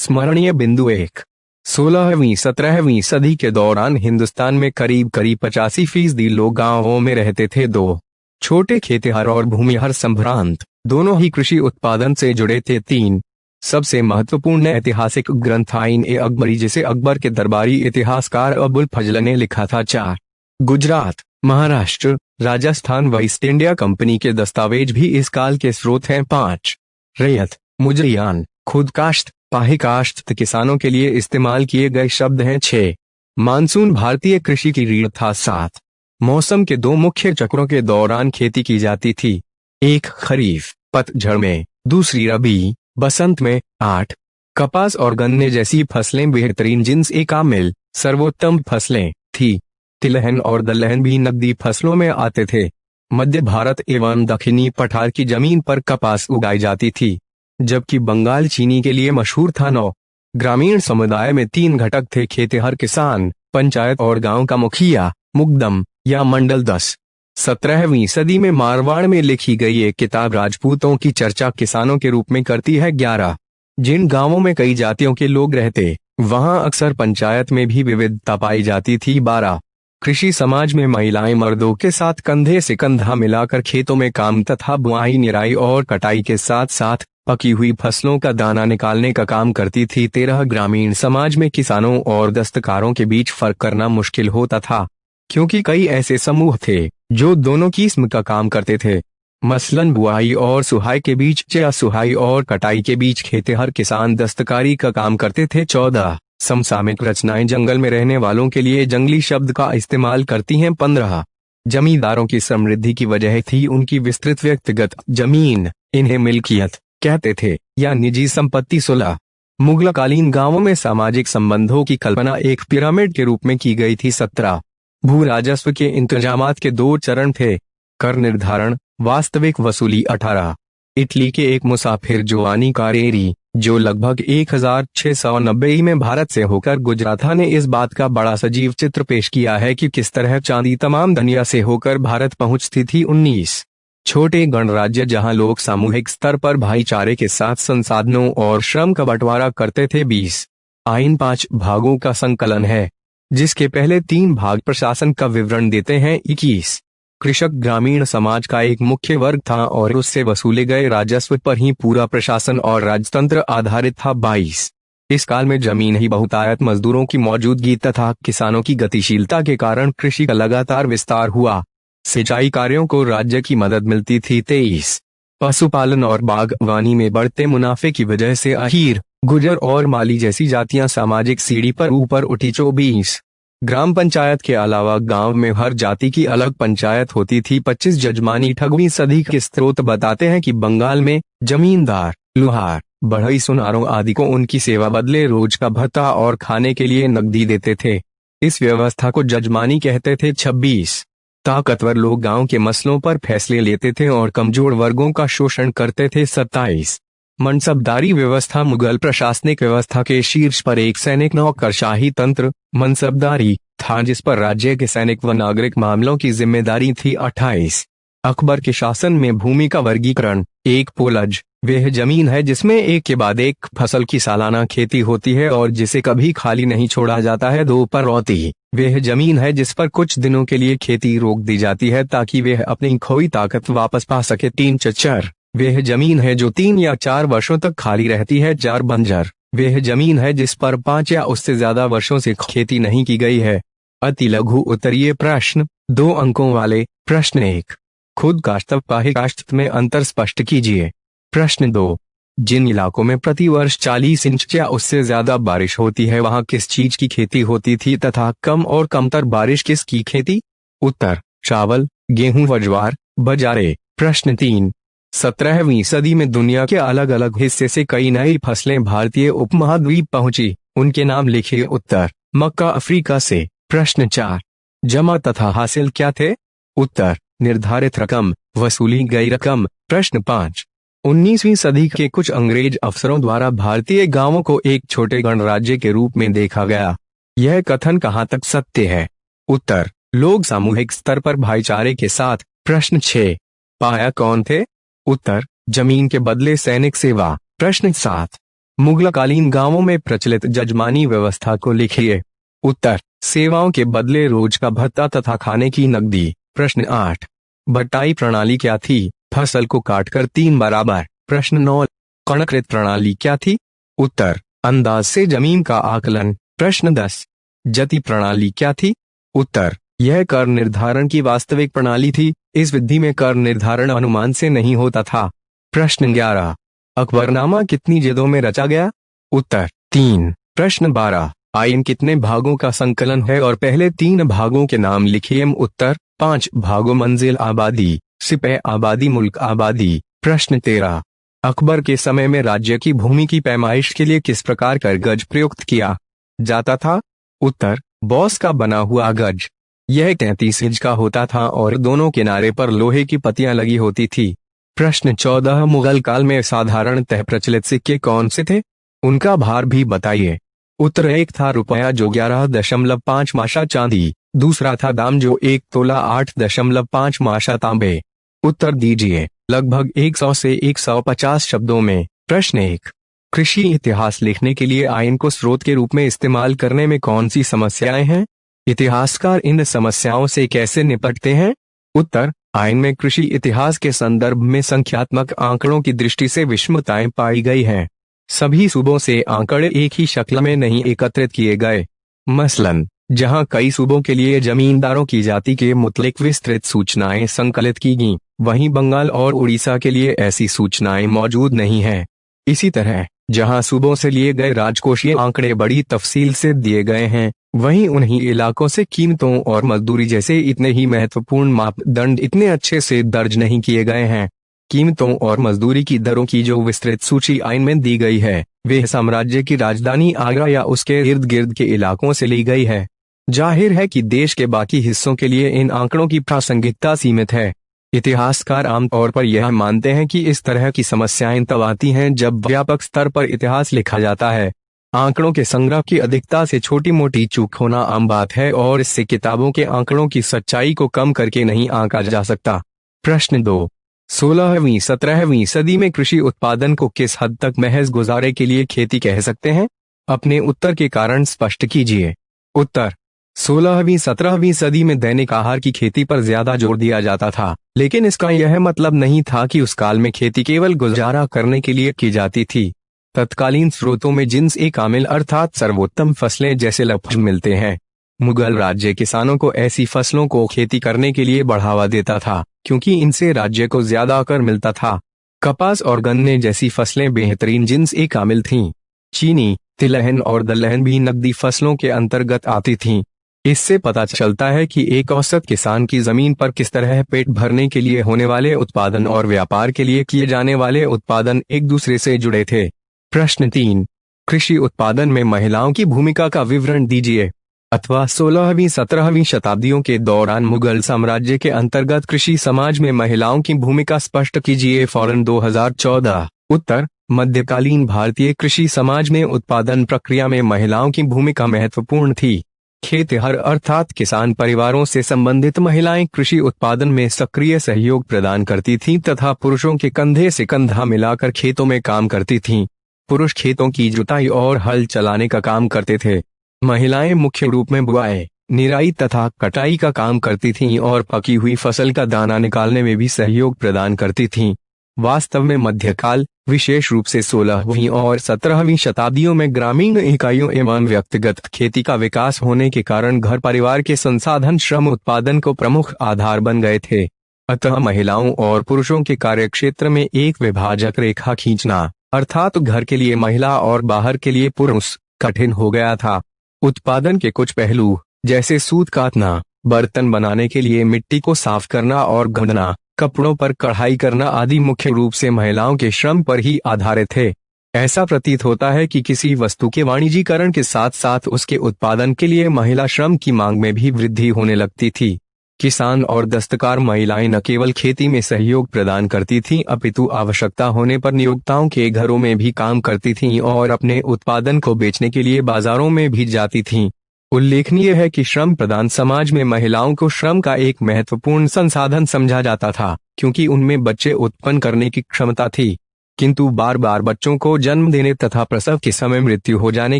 स्मरणीय बिंदु 1। 16वीं-17वीं सदी के दौरान हिंदुस्तान में करीब 85% लोग गांवों में रहते थे। 2 छोटे खेतिहर और भूमिहर संभ्रांत दोनों ही कृषि उत्पादन से जुड़े थे। 3 सबसे महत्वपूर्ण ऐतिहासिक ग्रंथ आईन-ए-अकबरी, जिसे अकबर के दरबारी इतिहासकार अबुल फजल ने लिखा था। 4 गुजरात, महाराष्ट्र, राजस्थान व ईस्ट इंडिया कंपनी के दस्तावेज भी इस काल के स्रोत हैं। 5 रैयत, मुजरियान, खुदकाश्त, पाहिकाश्त किसानों के लिए इस्तेमाल किए गए शब्द हैं। 6 मानसून भारतीय कृषि की रीढ़ था। 7 मौसम के 2 मुख्य चक्रों के दौरान खेती की जाती थी, एक खरीफ पतझड़ में, दूसरी रबी बसंत में। 8 कपास और गन्ने जैसी फसलें बेहतरीन जिन्स ए कामिल सर्वोत्तम फसलें थी। तिलहन और दलहन भी नकदी फसलों में आते थे। मध्य भारत एवं दक्षिणी पठार की जमीन पर कपास उगाई जाती थी, जबकि बंगाल चीनी के लिए मशहूर था। 9 ग्रामीण समुदाय में 3 घटक थे, खेतिहर किसान, पंचायत और गांव का मुखिया, मुकदम या मंडल। 10 17वीं सदी में मारवाड़ में लिखी गई एक किताब राजपूतों की चर्चा किसानों के रूप में करती है। 11 जिन गांवों में कई जातियों के लोग रहते, वहां अक्सर पंचायत में भी विविधता पाई जाती थी। 12 कृषि समाज में महिलाएं मर्दों के साथ कंधे से कंधा मिलाकर खेतों में काम तथा बुआई, निराई और कटाई के साथ साथ पकी हुई फसलों का दाना निकालने का काम करती थी। 13 ग्रामीण समाज में किसानों और दस्तकारों के बीच फर्क करना मुश्किल होता था, क्योंकि कई ऐसे समूह थे जो दोनों किस्म का काम करते थे। मसलन बुआई और सुहाई के बीच या सुहाई और कटाई के बीच खेतिहर किसान दस्तकारी का काम करते थे। 14 समसामयिक रचनाएं जंगल में रहने वालों के लिए जंगली शब्द का इस्तेमाल करती हैं। 15 जमींदारों की समृद्धि की वजह थी उनकी विस्तृत व्यक्तिगत जमीन, इन्हें मिल्कियत कहते थे या निजी संपत्ति। 16 मुगलकालीन गांवों में सामाजिक संबंधों की कल्पना एक पिरामिड के रूप में की गई थी। 17 भू राजस्व के इंतजामात के 2 चरण थे, कर निर्धारण, वास्तविक वसूली। 18 इटली के एक मुसाफिर जोआनी कारेरी, जो लगभग 1690 में भारत से होकर गुजरा था, ने इस बात का बड़ा सजीव चित्र पेश किया है कि किस तरह चांदी तमाम दुनिया से होकर भारत पहुंचती थी। 19 छोटे गणराज्य जहां लोग सामूहिक स्तर पर भाईचारे के साथ संसाधनों और श्रम का बंटवारा करते थे। 20 आइन 5 भागों का संकलन है, जिसके पहले 3 भाग प्रशासन का विवरण देते हैं। 21 कृषक ग्रामीण समाज का एक मुख्य वर्ग था और उससे वसूले गए राजस्व पर ही पूरा प्रशासन और राजतंत्र आधारित था। 22 इस काल में जमीन ही बहुतायत मजदूरों की मौजूदगी तथा किसानों की गतिशीलता के कारण कृषि का लगातार विस्तार हुआ। सिंचाई कार्यों को राज्य की मदद मिलती थी। 23 पशुपालन और बागवानी में बढ़ते मुनाफे की वजह से अहीर, गुजर और माली जैसी जातियां सामाजिक सीढ़ी पर ऊपर उठी। 24 ग्राम पंचायत के अलावा गांव में हर जाति की अलग पंचायत होती थी। 25 जजमानी। 18वीं सदी के स्रोत बताते हैं कि बंगाल में जमींदार, लुहार, बढ़ई, सुनारों आदि को उनकी सेवा बदले रोज का भत्ता और खाने के लिए नकदी देते थे। इस व्यवस्था को जजमानी कहते थे। 26 ताकतवर लोग गांव के मसलों पर फैसले लेते थे और कमजोर वर्गों का शोषण करते थे। 27 मनसबदारी व्यवस्था मुगल प्रशासनिक व्यवस्था के शीर्ष पर एक सैनिक नौकरशाही तंत्र मनसबदारी था, जिस पर राज्य के सैनिक व नागरिक मामलों की जिम्मेदारी थी। 28 अकबर के शासन में भूमि का वर्गीकरण। एक पोलज वह जमीन है जिसमें एक के बाद एक फसल की सालाना खेती होती है और जिसे कभी खाली नहीं छोड़ा जाता है। 2 परौती वह जमीन है जिस पर कुछ दिनों के लिए खेती रोक दी जाती है ताकि वह अपनी खोई ताकत वापस पा सके। 3 चच्चर वह जमीन है जो 3 या 4 वर्षों तक खाली रहती है। 4 बंजर वह जमीन है जिस पर 5 या उससे ज्यादा वर्षों से खेती नहीं की गई है। अति लघु उत्तरीय प्रश्न 2 अंकों वाले। प्रश्न 1 खुद काश्त पाहिकाश्त में अंतर स्पष्ट कीजिए। प्रश्न 2 जिन इलाकों में प्रतिवर्ष 40 इंच या उससे ज्यादा बारिश होती है वहां किस चीज की खेती होती थी तथा कम और कमतर बारिश किसकी खेती? उत्तर चावल, गेहूं व ज्वार, बजारे। प्रश्न 3 17वीं सदी में दुनिया के अलग अलग हिस्से से कई नई फसलें भारतीय उपमहाद्वीप पहुंची, उनके नाम लिखिए। उत्तर मक्का अफ्रीका से। प्रश्न 4 जमा तथा हासिल क्या थे? उत्तर निर्धारित रकम, वसूली गई रकम। प्रश्न 5 19वीं सदी के कुछ अंग्रेज अफसरों द्वारा भारतीय गांवों को एक छोटे गणराज्य के रूप में देखा गया, यह कथन कहां तक सत्य है? उत्तर लोग सामूहिक स्तर पर भाईचारे के साथ। प्रश्न 6 पाया कौन थे? उत्तर जमीन के बदले सैनिक सेवा। प्रश्न 7 मुगलकालीन गांवों में प्रचलित जजमानी व्यवस्था को लिखिए। उत्तर, सेवाओं के बदले रोज का भत्ता तथा खाने की नकदी। प्रश्न 8, बटाई प्रणाली क्या थी? फसल को काटकर 3 बराबर। प्रश्न 9, कणकृत प्रणाली क्या थी? उत्तर, अंदाज से जमीन का आकलन। प्रश्न 10, जति प्रणाली क्या थी? उत्तर, यह कर निर्धारण की वास्तविक प्रणाली थी। इस विधि में कर निर्धारण अनुमान से नहीं होता था। प्रश्न 11, अकबरनामा कितनी जिल्दों में रचा गया? उत्तर, 3। प्रश्न 12, आइन कितने भागों का संकलन है और पहले 3 भागों के नाम लिखिए। उत्तर, 5 भागों। मंजिल आबादी, सिपह आबादी, मुल्क आबादी। प्रश्न 13, अकबर के समय में राज्य की भूमि की पैमाइश के लिए किस प्रकार का गज प्रयुक्त किया जाता था? उत्तर, बॉस का बना हुआ गज। यह 33 इंच का होता था और दोनों किनारे पर लोहे की पत्तियां लगी होती थी। प्रश्न 14, मुगल काल में साधारणतः प्रचलित सिक्के कौन से थे? उनका भार भी बताइए। उत्तर, एक था रुपया जो 11.5 माशा चांदी, दूसरा था दाम जो 1 तोला 8.5 माशा तांबे। उत्तर दीजिए लगभग 100 से 150 शब्दों में। प्रश्न 1, कृषि इतिहास लिखने के लिए आइन को स्रोत के रूप में इस्तेमाल करने में कौन सी समस्याएं हैं? इतिहासकार इन समस्याओं से कैसे निपटते हैं? उत्तर, आइन में कृषि इतिहास के संदर्भ में संख्यात्मक आंकड़ों की दृष्टि से विषमताएं पाई गई हैं। सभी सूबों से आंकड़े एक ही शक्ल में नहीं एकत्रित किए गए। मसलन, जहां कई सूबों के लिए जमींदारों की जाति के मुतलिक विस्तृत सूचनाएं संकलित की गईं, वहीं बंगाल और उड़ीसा के लिए ऐसी सूचनाएं मौजूद नहीं हैं। इसी तरह, जहां सूबों से लिए गए राजकोषीय आंकड़े बड़ी तफसील से दिए गए हैं, वहीं उन्हीं इलाकों से कीमतों और मजदूरी जैसे इतने ही महत्वपूर्ण मापदंड इतने अच्छे से दर्ज नहीं किए गए हैं। कीमतों और मजदूरी की दरों की जो विस्तृत सूची आइन में दी गई है, वे साम्राज्य की राजधानी आगरा या उसके इर्द गिर्द के इलाकों से ली गई है। जाहिर है कि देश के बाकी हिस्सों के लिए इन आंकड़ों की प्रासंगिकता सीमित है। इतिहासकार आमतौर पर यह मानते हैं कि इस तरह की समस्याएं तब आती हैं जब व्यापक स्तर पर इतिहास लिखा जाता है। आंकड़ों के संग्रह की अधिकता से छोटी मोटी चूक होना आम बात है और इससे किताबों के आंकड़ों की सच्चाई को कम करके नहीं आंका जा सकता। प्रश्न 2, 16वीं-17वीं सदी में कृषि उत्पादन को किस हद तक महज गुजारे के लिए खेती कह सकते हैं? अपने उत्तर के कारण स्पष्ट कीजिए। उत्तर, 16वीं-17वीं सदी में दैनिक आहार की खेती पर ज्यादा जोर दिया जाता था, लेकिन इसका यह मतलब नहीं था कि उस काल में खेती केवल गुजारा करने के लिए की जाती थी। तत्कालीन स्रोतों में जिन्स ए कामिल अर्थात सर्वोत्तम फसलें जैसे लफ्ज मिलते हैं। मुगल राज्य किसानों को ऐसी फसलों को खेती करने के लिए बढ़ावा देता था, क्योंकि इनसे राज्य को ज्यादा कर मिलता था। कपास और गन्ने जैसी फसलें बेहतरीन जिन्स ए कामिल थीं। चीनी, तिलहन और दलहन भी नकदी फसलों के अंतर्गत आती थीं। इससे पता चलता है कि एक औसत किसान की जमीन पर किस तरह पेट भरने के लिए होने वाले उत्पादन और व्यापार के लिए किए जाने वाले उत्पादन एक दूसरे से जुड़े थे। प्रश्न 3, कृषि उत्पादन में महिलाओं की भूमिका का विवरण दीजिए। अथवा 16वीं-17वीं शताब्दियों के दौरान मुगल साम्राज्य के अंतर्गत कृषि समाज में महिलाओं की भूमिका स्पष्ट कीजिए। फॉरन 2014। उत्तर, मध्यकालीन भारतीय कृषि समाज में उत्पादन प्रक्रिया में महिलाओं की भूमिका महत्वपूर्ण थी। खेतिहर अर्थात किसान परिवारों से संबंधित महिलाएं कृषि उत्पादन में सक्रिय सहयोग प्रदान करती थीं तथा पुरुषों के कंधे से कंधा मिलाकर खेतों में काम करती थीं। पुरुष खेतों की जुताई और हल चलाने का काम करते थे। महिलाएं मुख्य रूप में बुआई, निराई तथा कटाई का काम करती थीं और पकी हुई फसल का दाना निकालने में भी सहयोग प्रदान करती थीं। वास्तव में मध्यकाल, विशेष रूप से 16वीं और 17वीं शताब्दियों में ग्रामीण इकाइयों एवं व्यक्तिगत खेती का विकास होने के कारण घर परिवार के संसाधन श्रम उत्पादन को प्रमुख आधार बन गए थे। अतः महिलाओं और पुरुषों के कार्यक्षेत्र में एक विभाजक रेखा खींचना, अर्थात घर के लिए महिला और बाहर के लिए पुरुष, कठिन हो गया था। उत्पादन के कुछ पहलू, जैसे सूत काटना, बर्तन बनाने के लिए मिट्टी को साफ करना और गढ़ना, कपड़ों पर कढ़ाई करना आदि मुख्य रूप से महिलाओं के श्रम पर ही आधारित थे। ऐसा प्रतीत होता है कि किसी वस्तु के वाणिज्यीकरण के साथ साथ उसके उत्पादन के लिए महिला श्रम की मांग में भी वृद्धि होने लगती थी। किसान और दस्तकार महिलाएं न केवल खेती में सहयोग प्रदान करती थीं अपितु आवश्यकता होने पर नियोक्ताओं के घरों में भी काम करती थीं और अपने उत्पादन को बेचने के लिए बाजारों में भी जाती थीं। उल्लेखनीय है कि श्रम प्रधान समाज में महिलाओं को श्रम का एक महत्वपूर्ण संसाधन समझा जाता था, क्योंकि उनमें बच्चे उत्पन्न करने की क्षमता थी। किंतु बार बार बच्चों को जन्म देने तथा प्रसव के समय मृत्यु हो जाने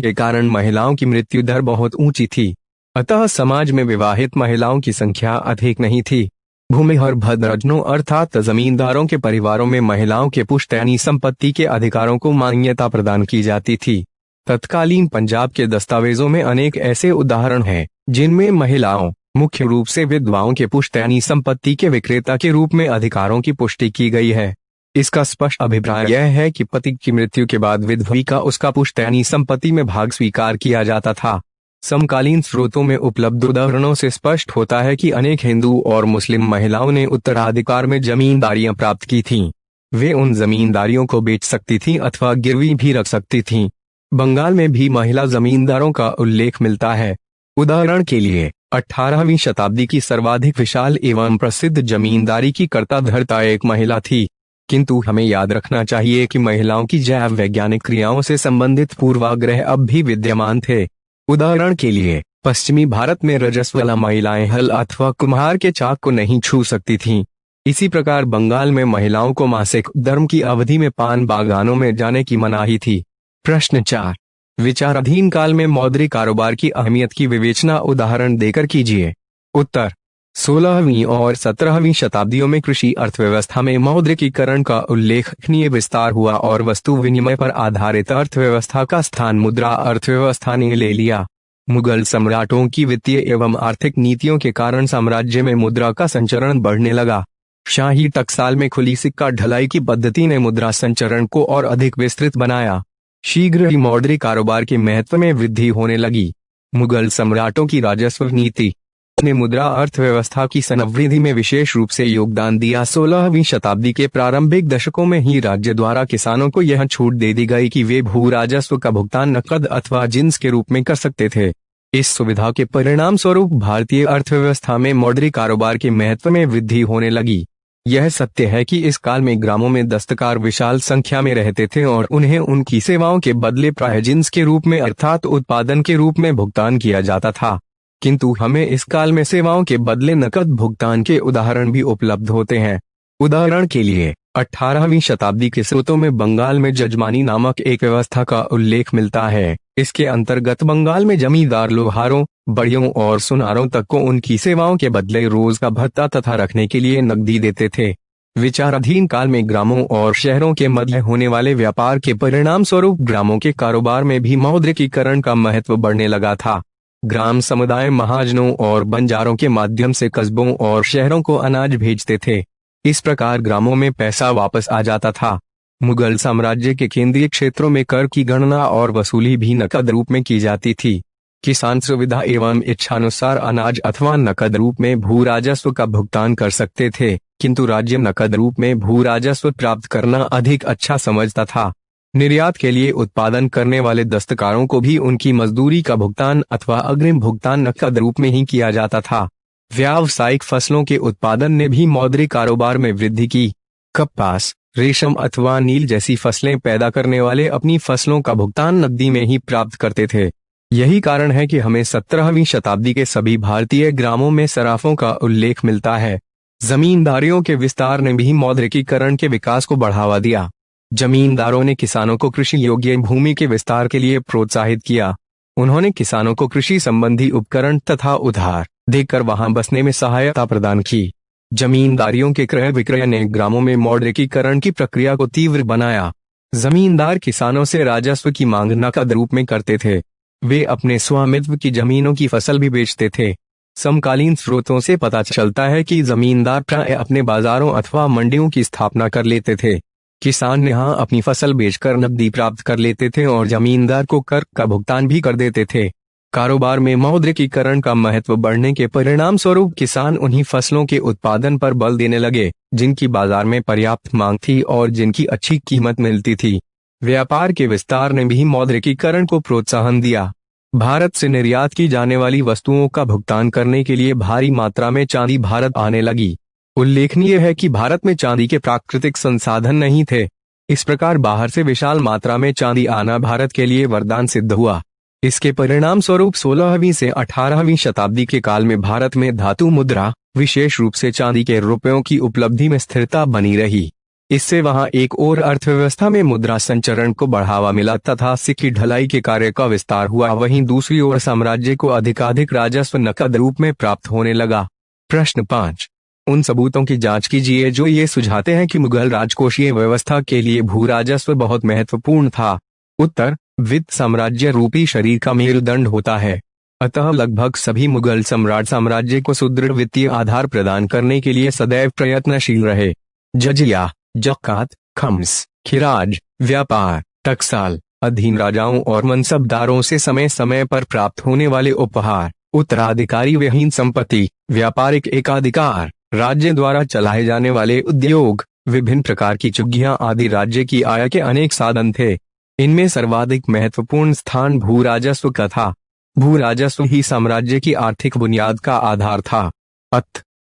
के कारण महिलाओं की मृत्यु दर बहुत ऊंची थी। अतः समाज में विवाहित महिलाओं की संख्या अधिक नहीं थी। भूमिहर भद्रजनों अर्थात जमींदारों के परिवारों में महिलाओं के पुश्तैनी संपत्ति के अधिकारों को मान्यता प्रदान की जाती थी। तत्कालीन पंजाब के दस्तावेजों में अनेक ऐसे उदाहरण हैं जिनमें महिलाओं, मुख्य रूप से विधवाओं के पुश्तैनी संपत्ति के विक्रेता के रूप में अधिकारों की पुष्टि की गई है। इसका स्पष्ट अभिप्राय यह है कि पति की मृत्यु के बाद विधवी का उसका पुश्तैनी संपत्ति में भाग स्वीकार किया जाता था। समकालीन स्रोतों में उपलब्ध उदाहरणों से स्पष्ट होता है कि अनेक हिंदू और मुस्लिम महिलाओं ने उत्तराधिकार में जमींदारियां प्राप्त की थीं। वे उन जमींदारियों को बेच सकती थीं अथवा गिरवी भी रख सकती थीं। बंगाल में भी महिला जमींदारों का उल्लेख मिलता है। उदाहरण के लिए 18वीं शताब्दी की सर्वाधिक विशाल एवं प्रसिद्ध जमींदारी की कर्ता धर्ता एक महिला थी। किंतु हमें याद रखना चाहिए कि महिलाओं की जैव वैज्ञानिक क्रियाओं से संबंधित पूर्वाग्रह अब भी विद्यमान थे। उदाहरण के लिए पश्चिमी भारत में रजस्वला महिलाएं हल अथवा कुम्हार के चाक को नहीं छू सकती थीं। इसी प्रकार बंगाल में महिलाओं को मासिक धर्म की अवधि में पान बागानों में जाने की मनाही थी। प्रश्न 4, विचाराधीन काल में मौद्रिक कारोबार की अहमियत की विवेचना उदाहरण देकर कीजिए। उत्तर, 16वीं और 17वीं शताब्दियों में कृषि अर्थव्यवस्था में मौद्रिकीकरण का उल्लेखनीय विस्तार हुआ और वस्तु विनिमय पर आधारित अर्थव्यवस्था का स्थान मुद्रा अर्थव्यवस्था ने ले लिया। मुगल सम्राटों की वित्तीय एवं आर्थिक नीतियों के कारण साम्राज्य में मुद्रा का संचरण बढ़ने लगा। शाही टकसाल में खुली सिक्का ढलाई की पद्धति ने मुद्रा संचरण को और अधिक विस्तृत बनाया। शीघ्र ही मौद्रिक कारोबार के महत्व में वृद्धि होने लगी। मुगल सम्राटों की राजस्व नीति ने मुद्रा अर्थव्यवस्था की समृद्धि में विशेष रूप से योगदान दिया। 16वीं शताब्दी के प्रारंभिक दशकों में ही राज्य द्वारा किसानों को यह छूट दे दी गई कि वे भू राजस्व का भुगतान नकद अथवा जिन्स के रूप में कर सकते थे। इस सुविधा के परिणाम स्वरूप भारतीय अर्थव्यवस्था में मौद्रिक कारोबार के महत्व में वृद्धि होने लगी। यह सत्य है कि इस काल में ग्रामों में दस्तकार विशाल संख्या में रहते थे और उन्हें उनकी सेवाओं के बदले प्राय जिन्स के रूप में अर्थात उत्पादन के रूप में भुगतान किया जाता था। किंतु हमें इस काल में सेवाओं के बदले नकद भुगतान के उदाहरण भी उपलब्ध होते हैं। उदाहरण के लिए 18वीं शताब्दी के स्रोतों में बंगाल में जजमानी नामक एक व्यवस्था का उल्लेख मिलता है। इसके अंतर्गत बंगाल में जमींदार लोहारों, बढ़ियों और सुनारों तक को उनकी सेवाओं के बदले रोज का भत्ता तथा रखने के लिए नकदी देते थे। विचाराधीन काल में ग्रामों और शहरों के मध्य होने वाले व्यापार के परिणाम स्वरूप ग्रामों के कारोबार में भी मौद्रिकीकरण का महत्व बढ़ने लगा था। ग्राम समुदाय महाजनों और बंजारों के माध्यम से कस्बों और शहरों को अनाज भेजते थे। इस प्रकार ग्रामों में पैसा वापस आ जाता था। मुगल साम्राज्य के केंद्रीय क्षेत्रों में कर की गणना और वसूली भी नकद रूप में की जाती थी। किसान सुविधा एवं इच्छानुसार अनाज अथवा नकद रूप में भू राजस्व का भुगतान कर सकते थे, किंतु राज्य नकद रूप में भू राजस्व प्राप्त करना अधिक अच्छा समझता था। निर्यात के लिए उत्पादन करने वाले दस्तकारों को भी उनकी मजदूरी का भुगतान अथवा अग्रिम भुगतान नकद रूप में ही किया जाता था। व्यावसायिक फसलों के उत्पादन ने भी मौद्रिक कारोबार में वृद्धि की। कपास, रेशम अथवा नील जैसी फसलें पैदा करने वाले अपनी फसलों का भुगतान नकदी में ही प्राप्त करते थे। यही कारण है कि हमें 17वीं शताब्दी के सभी भारतीय ग्रामों में सराफों का उल्लेख मिलता है। जमींदारियों के विस्तार ने भी मौद्रिकीकरण के विकास को बढ़ावा दिया। जमींदारों ने किसानों को कृषि योग्य भूमि के विस्तार के लिए प्रोत्साहित किया। उन्होंने किसानों को कृषि संबंधी उपकरण तथा उधार देकर वहां बसने में सहायता प्रदान की। जमींदारियों के क्रय विक्रय ने ग्रामों में मौद्रिकीकरण की प्रक्रिया को तीव्र बनाया। जमींदार किसानों से राजस्व की मांग नकद रूप में करते थे। वे अपने स्वामित्व की जमीनों की फसल भी बेचते थे। समकालीन स्रोतों से पता चलता है कि जमींदार प्राय अपने बाजारों अथवा मंडियों की स्थापना कर लेते थे। किसान यहाँ अपनी फसल बेचकर नकदी प्राप्त कर लेते थे और जमींदार को कर का भुगतान भी कर देते थे। कारोबार में मौद्रिकीकरण का महत्व बढ़ने के परिणाम स्वरूप किसान उन्हीं फसलों के उत्पादन पर बल देने लगे जिनकी बाजार में पर्याप्त मांग थी और जिनकी अच्छी कीमत मिलती थी। व्यापार के विस्तार ने भी मौद्रिकीकरण को प्रोत्साहन दिया। भारत से निर्यात की जाने वाली वस्तुओं का भुगतान करने के लिए भारी मात्रा में चांदी भारत आने लगी। उल्लेखनीय है कि भारत में चांदी के प्राकृतिक संसाधन नहीं थे। इस प्रकार बाहर से विशाल मात्रा में चांदी आना भारत के लिए वरदान सिद्ध हुआ। इसके परिणाम स्वरूप 16वीं से 18वीं शताब्दी के काल में भारत में धातु मुद्रा, विशेष रूप से चांदी के रुपयों की उपलब्धि में स्थिरता बनी रही। इससे वहां एक और अर्थव्यवस्था में मुद्रा संचरण को बढ़ावा मिला तथा सिक्की ढलाई के कार्य का विस्तार हुआ। वहीं दूसरी ओर साम्राज्य को अधिकाधिक राजस्व नकद रूप में प्राप्त होने लगा। प्रश्न 5, उन सबूतों की जांच कीजिए जो ये सुझाते हैं कि मुगल राजकोषीय व्यवस्था के लिए भू राजस्व बहुत महत्वपूर्ण था। उत्तर, वित्त साम्राज्य रूपी शरीर का मेरुदंड होता है, अतः लगभग सभी मुगल सम्राट साम्राज्य को सुदृढ़ वित्तीय आधार प्रदान करने के लिए सदैव प्रयत्नशील रहे। जजिया, जकात, खम्स, खिराज, व्यापार, टकसाल, अधीन राजाओं और मनसबदारों से समय समय पर प्राप्त होने वाले उपहार, उत्तराधिकारी विहीन संपत्ति, व्यापारिक एकाधिकार, राज्य द्वारा चलाए जाने वाले उद्योग, विभिन्न प्रकार की चुग्गियां आदि राज्य की आय के अनेक साधन थे। इनमें सर्वाधिक महत्वपूर्ण स्थान भू राजस्व का था। भू राजस्व ही साम्राज्य की आर्थिक बुनियाद का आधार था।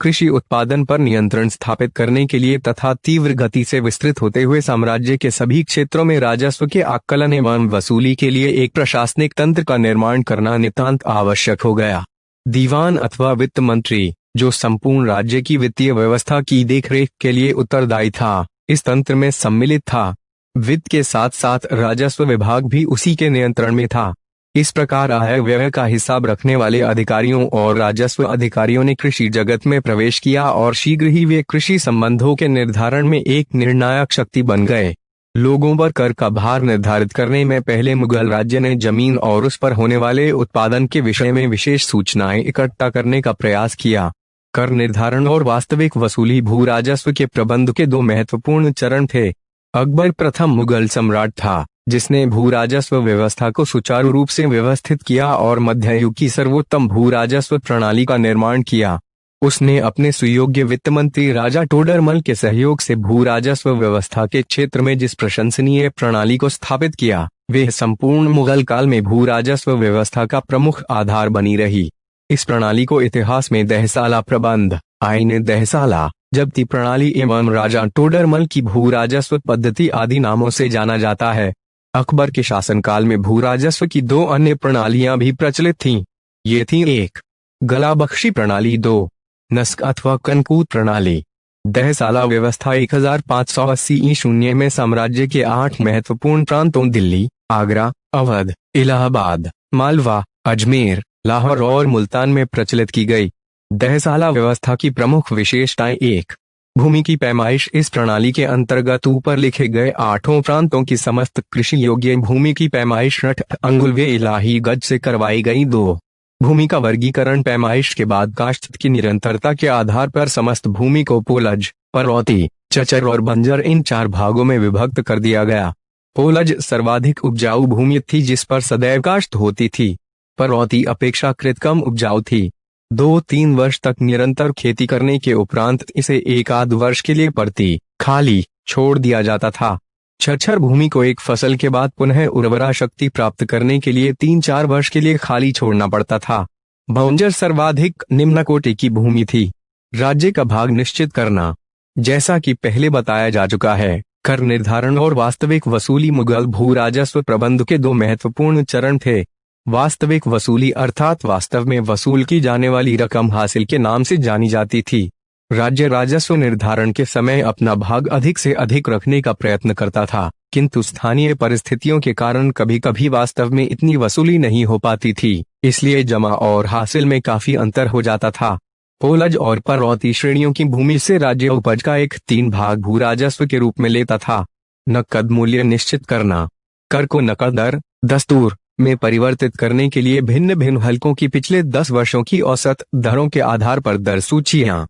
कृषि उत्पादन पर नियंत्रण स्थापित करने के लिए तथा तीव्र गति से विस्तृत होते हुए साम्राज्य के सभी क्षेत्रों में राजस्व के आकलन एवं वसूली के लिए एक प्रशासनिक तंत्र का निर्माण करना नितांत आवश्यक हो गया। दीवान अथवा वित्त मंत्री, जो संपूर्ण राज्य की वित्तीय व्यवस्था की देखरेख के लिए उत्तरदायी था, इस तंत्र में सम्मिलित था। वित्त के साथ साथ राजस्व विभाग भी उसी के नियंत्रण में था। इस प्रकार आय व्यय का हिसाब रखने वाले अधिकारियों और राजस्व अधिकारियों ने कृषि जगत में प्रवेश किया और शीघ्र ही वे कृषि संबंधों के निर्धारण में एक निर्णायक शक्ति बन गए। लोगों पर कर का भार निर्धारित करने में पहले मुगल राज्य ने जमीन और उस पर होने वाले उत्पादन के विषय में विशेष सूचनाएं इकट्ठा करने का प्रयास किया। कर निर्धारण और वास्तविक वसूली भू राजस्व के प्रबंध के दो महत्वपूर्ण चरण थे। अकबर प्रथम मुगल सम्राट था, जिसने भू राजस्व व्यवस्था को सुचारू रूप से व्यवस्थित किया और मध्ययुग की सर्वोत्तम भू राजस्व प्रणाली का निर्माण किया। उसने अपने सुयोग्य वित्त मंत्री राजा टोडरमल के सहयोग से भू राजस्व व्यवस्था के क्षेत्र में जिस प्रशंसनीय प्रणाली को स्थापित किया, वे संपूर्ण मुगल काल में भू राजस्व व्यवस्था का प्रमुख आधार बनी रही। इस प्रणाली को इतिहास में दहसाला प्रबंध, आईन दहसाला, जब्ती प्रणाली एवं राजा टोडरमल की भू राजस्व पद्धति आदि नामों से जाना जाता है। अकबर के शासनकाल में भू राजस्व की दो अन्य प्रणालियां भी प्रचलित थीं। ये थीं 1. गलाबख्शी प्रणाली, 2. नस्क अथवा कनकूत प्रणाली। दहसाला व्यवस्था 1580 ईस्वी में साम्राज्य के 8 महत्वपूर्ण प्रांतों दिल्ली, आगरा, अवध, इलाहाबाद, मालवा, अजमेर, लाहौर और मुल्तान में प्रचलित की गई। दहसाला व्यवस्था की प्रमुख विशेषताएं: 1. भूमि की पैमाइश। इस प्रणाली के अंतर्गत ऊपर लिखे गए 8 प्रांतों की समस्त कृषि योग्य भूमि की पैमाइश 8 अंगुल व इलाही गज से करवाई गई। 2. भूमि का वर्गीकरण। पैमाइश के बाद काश्त की निरंतरता के आधार पर समस्त भूमि को पोलज, परौती, चचर और बंजर इन 4 भागों में विभक्त कर दिया गया। पोलज सर्वाधिक उपजाऊ भूमि थी, जिस पर सदैव काश्त होती थी। परौती अपेक्षाकृत कम उपजाऊ थी। 2-3 वर्ष तक निरंतर खेती करने के उपरांत इसे एक आध वर्ष के लिए पड़ती खाली छोड़ दिया जाता था। छछर भूमि को एक फसल के बाद पुनः उर्वरा शक्ति प्राप्त करने के लिए 3-4 वर्ष के लिए खाली छोड़ना पड़ता था। बंजर सर्वाधिक निम्न कोटि की भूमि थी। राज्य का भाग निश्चित करना। जैसा कि पहले बताया जा चुका है, कर निर्धारण और वास्तविक वसूली मुगल भू राजस्व प्रबंध के 2 महत्वपूर्ण चरण थे। वास्तविक वसूली अर्थात वास्तव में वसूल की जाने वाली रकम हासिल के नाम से जानी जाती थी। राज्य राजस्व निर्धारण के समय अपना भाग अधिक से अधिक रखने का प्रयत्न करता था, किंतु स्थानीय परिस्थितियों के कारण कभी कभी वास्तव में इतनी वसूली नहीं हो पाती थी, इसलिए जमा और हासिल में काफी अंतर हो जाता था। पोलज और परौती श्रेणियों की भूमि से राज्य उपज का 1/3 भाग भू राजस्व के रूप में लेता था। नकद मूल्य निश्चित करना। कर को नकद दर, दस्तूर में परिवर्तित करने के लिए भिन्न भिन्न हलकों की पिछले 10 वर्षों की औसत दरों के आधार पर दर सूचियां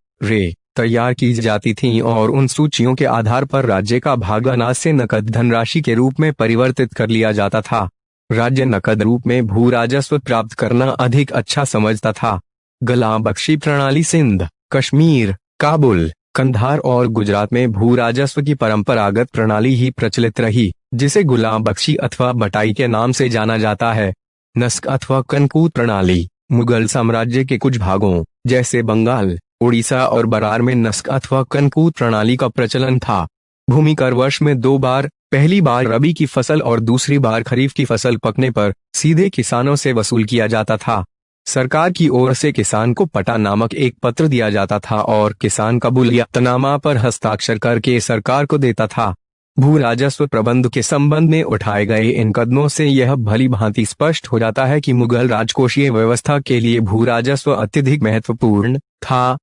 तैयार की जाती थीं और उन सूचियों के आधार पर राज्य का भाग अनाज से नकद धनराशि के रूप में परिवर्तित कर लिया जाता था। राज्य नकद रूप में भू राजस्व प्राप्त करना अधिक अच्छा समझता था। गलाबख्शी प्रणाली। सिंध, कश्मीर, काबुल, कंधार और गुजरात में भू राजस्व की परंपरागत प्रणाली ही प्रचलित रही, जिसे गुलाबख्शी अथवा बटाई के नाम से जाना जाता है। नस्क अथवा कनकूत प्रणाली। मुगल साम्राज्य के कुछ भागों जैसे बंगाल, उड़ीसा और बरार में नस्क अथवा कनकूत प्रणाली का प्रचलन था। भूमि कर वर्ष में 2 बार, पहली बार रबी की फसल और दूसरी बार खरीफ की फसल पकने पर सीधे किसानों से वसूल किया जाता था। सरकार की ओर से किसान को पट्टा नामक एक पत्र दिया जाता था और किसान कबूलियतनामा पर हस्ताक्षर करके सरकार को देता था। भू राजस्व प्रबंध के संबंध में उठाए गए इन कदमों से यह भली भांति स्पष्ट हो जाता है कि मुगल राजकोषीय व्यवस्था के लिए भू राजस्व अत्यधिक महत्वपूर्ण था।